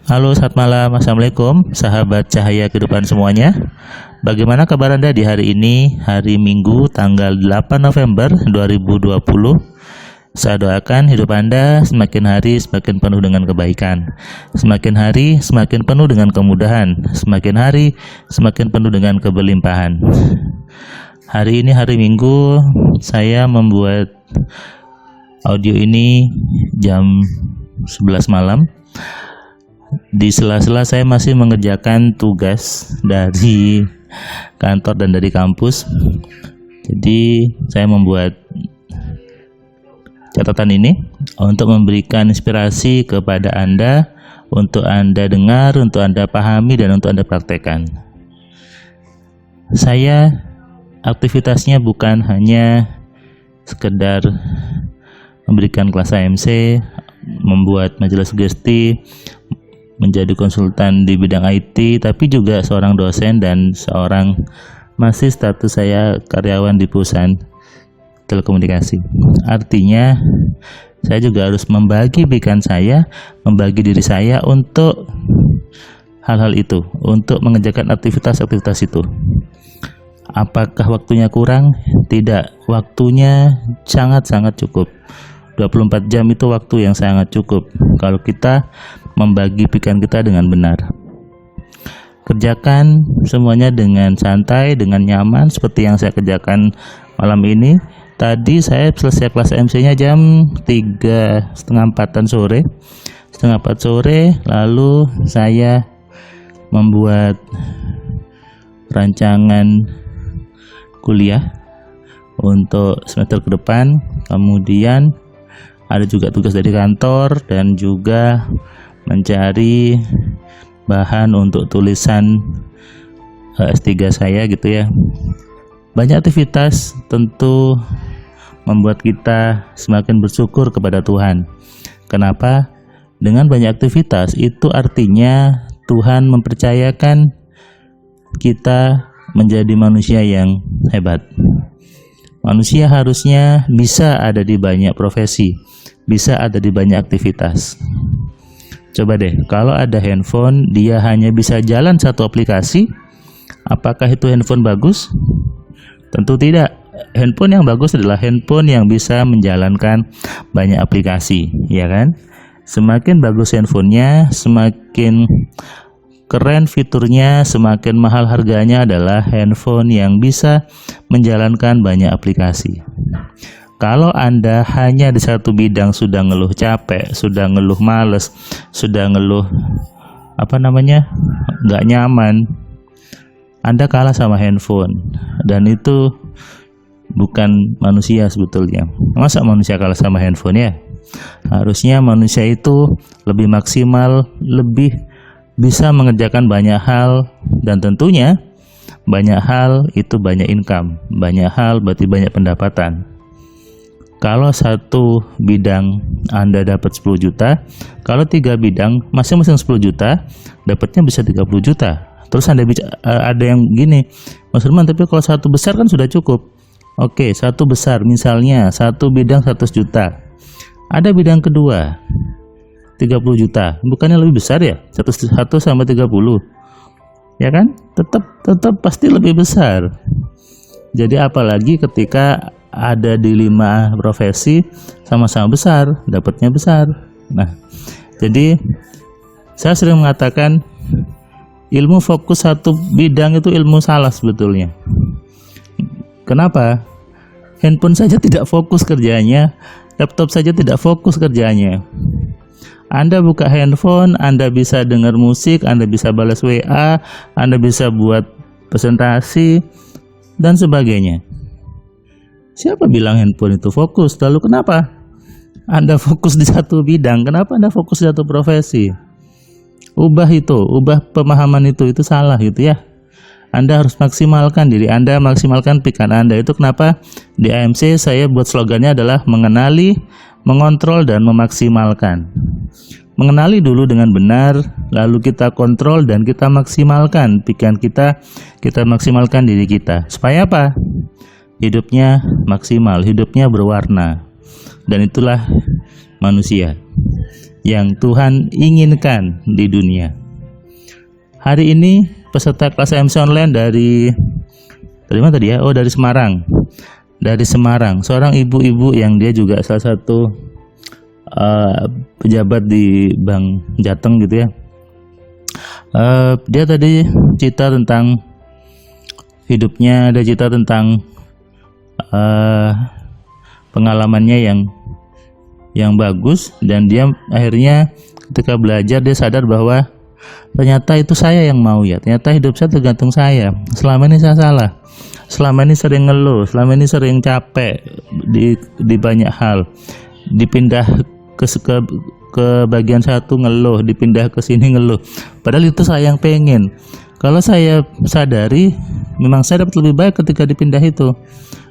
Halo, selamat malam. Assalamualaikum, sahabat cahaya kehidupan semuanya. Bagaimana kabar Anda di hari ini, hari Minggu, tanggal 8 November 2020? Saya doakan hidup Anda semakin hari semakin penuh dengan kebaikan, semakin hari semakin penuh dengan kemudahan, semakin hari semakin penuh dengan keberlimpahan. Hari ini hari Minggu, saya membuat audio ini jam 11 malam. Di sela-sela saya masih mengerjakan tugas dari kantor dan dari kampus. Jadi saya membuat catatan ini untuk memberikan inspirasi kepada Anda, untuk Anda dengar, untuk Anda pahami, dan untuk Anda praktekkan. Saya aktivitasnya bukan hanya sekedar memberikan kelas AMC, membuat majelis sugesti, menjadi konsultan di bidang IT, tapi juga seorang dosen dan masih status saya karyawan di perusahaan telekomunikasi. Artinya saya juga harus membagi pikiran saya, membagi diri saya untuk hal-hal itu, untuk mengerjakan aktivitas-aktivitas itu. Apakah waktunya kurang? Tidak, waktunya sangat-sangat cukup. 24 jam itu waktu yang sangat cukup kalau kita membagi pikiran kita dengan benar. Kerjakan semuanya dengan santai, dengan nyaman, seperti yang saya kerjakan malam ini. Tadi saya selesai kelas MC-nya jam 3:30 sore. Setengah 4 sore, lalu saya membuat rancangan kuliah untuk semester ke depan. Kemudian ada juga tugas dari kantor dan juga mencari bahan untuk tulisan S3 saya gitu ya. Banyak aktivitas tentu membuat kita semakin bersyukur kepada Tuhan. Kenapa? Dengan banyak aktivitas itu artinya Tuhan mempercayakan kita menjadi manusia yang hebat. Manusia harusnya bisa ada di banyak profesi, bisa ada di banyak aktivitas. Coba deh, kalau ada handphone dia hanya bisa jalan satu aplikasi, apakah itu handphone bagus? Tentu tidak. Handphone yang bagus adalah handphone yang bisa menjalankan banyak aplikasi, ya kan? Semakin bagus handphonenya, semakin keren fiturnya, semakin mahal harganya adalah handphone yang bisa menjalankan banyak aplikasi. Kalau Anda hanya di satu bidang sudah ngeluh capek, sudah ngeluh males, sudah ngeluh nggak nyaman, Anda kalah sama handphone. Dan itu bukan manusia sebetulnya. Masa manusia kalah sama handphone ya? Harusnya manusia itu lebih maksimal, lebih bisa mengerjakan banyak hal, dan tentunya banyak hal itu banyak income, banyak hal berarti banyak pendapatan. Kalau satu bidang Anda dapat 10 juta, kalau 3 bidang masing-masing 10 juta, dapatnya bisa 30 juta. Terus Anda ada yang gini, Mas Herman, tapi kalau satu besar kan sudah cukup. Oke, satu besar misalnya satu bidang 100 juta. Ada bidang kedua 30 juta, bukannya lebih besar ya? 1 sama 30, ya kan? Tetap pasti lebih besar. Jadi apalagi ketika ada di 5 profesi sama-sama besar, dapatnya besar. Nah, jadi saya sering mengatakan ilmu fokus satu bidang itu ilmu salah sebetulnya. Kenapa? Handphone saja tidak fokus kerjanya, laptop saja tidak fokus kerjanya. Anda buka handphone, Anda bisa dengar musik, Anda bisa balas WA, Anda bisa buat presentasi, dan sebagainya. Siapa bilang handphone itu fokus? Lalu kenapa Anda fokus di satu bidang? Kenapa Anda fokus di satu profesi? Ubah pemahaman itu salah gitu ya. Anda harus maksimalkan diri Anda, maksimalkan pikiran Anda. Itu kenapa di AMC saya buat slogannya adalah mengenali, mengontrol, dan memaksimalkan. Mengenali dulu dengan benar, lalu kita kontrol dan kita maksimalkan pikiran kita maksimalkan diri kita. Supaya apa? Hidupnya maksimal, hidupnya berwarna. Dan itulah manusia. yang Tuhan inginkan di dunia. Hari ini peserta kelas MC online dari mana tadi ya? Oh, dari Semarang. Dari Semarang, seorang ibu-ibu yang dia juga salah satu pejabat di Bank Jateng gitu ya. Dia tadi cerita tentang hidupnya, ada cerita tentang pengalamannya yang bagus, dan dia akhirnya ketika belajar dia sadar bahwa ternyata itu saya yang mau ya, ternyata hidup saya tergantung saya. Selama ini saya salah, selama ini sering ngeluh, selama ini sering capek di banyak hal, dipindah ke bagian satu ngeluh, dipindah ke sini ngeluh, padahal itu saya yang pengen. Kalau saya sadari, memang saya dapat lebih baik ketika dipindah itu.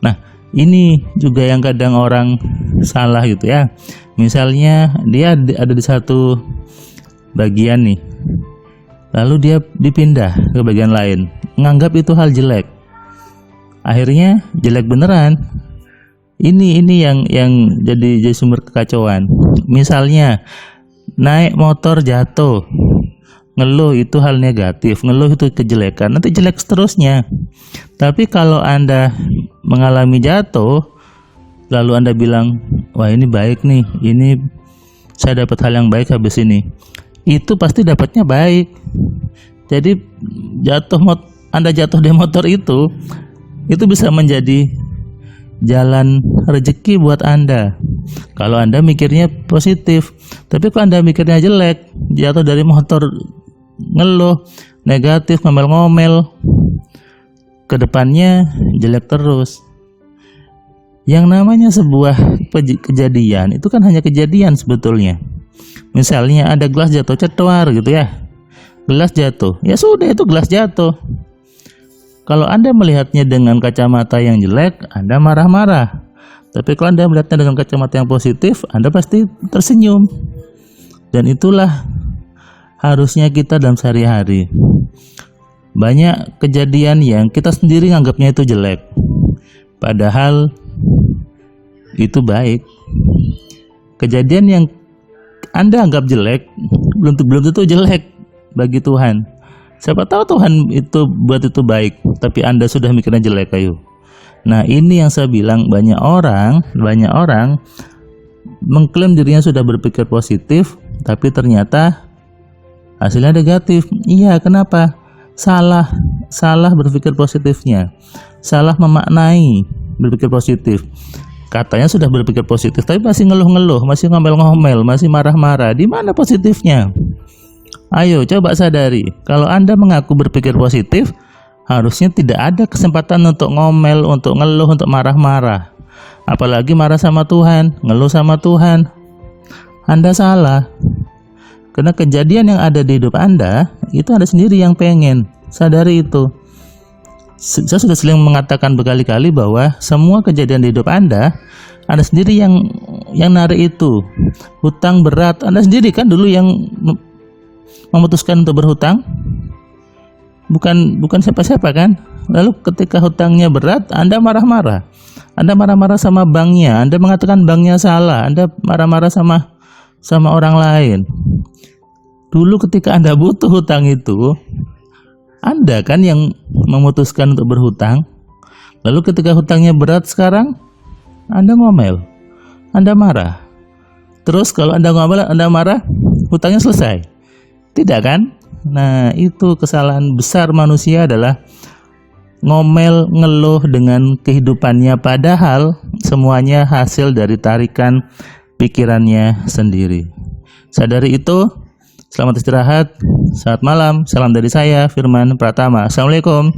Nah, ini juga yang kadang orang salah gitu ya. Misalnya dia ada di satu bagian nih, lalu dia dipindah ke bagian lain, menganggap itu hal jelek. Akhirnya jelek beneran. Ini yang jadi sumber kekacauan. Misalnya naik motor jatuh, ngeluh itu hal negatif, ngeluh itu kejelekan, nanti jelek seterusnya. Tapi kalau Anda mengalami jatuh, lalu Anda bilang, wah ini baik nih, ini saya dapat hal yang baik habis ini, itu pasti dapatnya baik. Jadi Anda jatuh di motor itu bisa menjadi jalan rezeki buat Anda kalau Anda mikirnya positif. Tapi kalau Anda mikirnya jelek, jatuh dari motor ngeluh, negatif, ngomel-ngomel, kedepannya jelek terus. Yang namanya sebuah kejadian itu kan hanya kejadian sebetulnya. Misalnya ada gelas jatuh cetuar gitu ya, gelas jatuh, ya sudah, itu gelas jatuh. Kalau Anda melihatnya dengan kacamata yang jelek, Anda marah-marah. Tapi kalau Anda melihatnya dengan kacamata yang positif, Anda pasti tersenyum. Dan itulah harusnya kita dalam sehari-hari. Banyak kejadian yang kita sendiri anggapnya itu jelek, padahal itu baik. Kejadian yang Anda anggap jelek belum tentu jelek bagi Tuhan. Siapa tahu Tuhan itu buat itu baik, tapi Anda sudah mikirnya jelek ayo. Nah, ini yang saya bilang, banyak orang mengklaim dirinya sudah berpikir positif, tapi ternyata hasilnya negatif. Iya, kenapa? Salah berpikir positifnya, salah memaknai berpikir positif. Katanya sudah berpikir positif, tapi masih ngeluh-ngeluh, masih ngomel-ngomel, masih marah-marah. Di mana positifnya? Ayo coba sadari, kalau Anda mengaku berpikir positif, harusnya tidak ada kesempatan untuk ngomel, untuk ngeluh, untuk marah-marah. Apalagi marah sama Tuhan, ngeluh sama Tuhan. Anda salah. Karena kejadian yang ada di hidup Anda, itu Anda sendiri yang pengen. Sadari itu. Saya sudah sering mengatakan berkali-kali bahwa semua kejadian di hidup Anda sendiri yang narik itu. Hutang berat, Anda sendiri kan dulu yang memutuskan untuk berhutang, bukan siapa-siapa kan. Lalu ketika hutangnya berat, Anda marah-marah. Anda marah-marah sama banknya, Anda mengatakan banknya salah, Anda marah-marah sama orang lain. Dulu ketika Anda butuh hutang itu, Anda kan yang memutuskan untuk berhutang. Lalu ketika hutangnya berat sekarang, Anda ngomel, Anda marah. Terus kalau Anda ngomel, Anda marah, hutangnya selesai. Tidak kan? Nah, itu kesalahan besar manusia, adalah ngomel, ngeluh dengan kehidupannya, padahal semuanya hasil dari tarikan pikirannya sendiri. Sadari itu. Selamat istirahat, selamat malam, salam dari saya Firman Pratama. Assalamualaikum.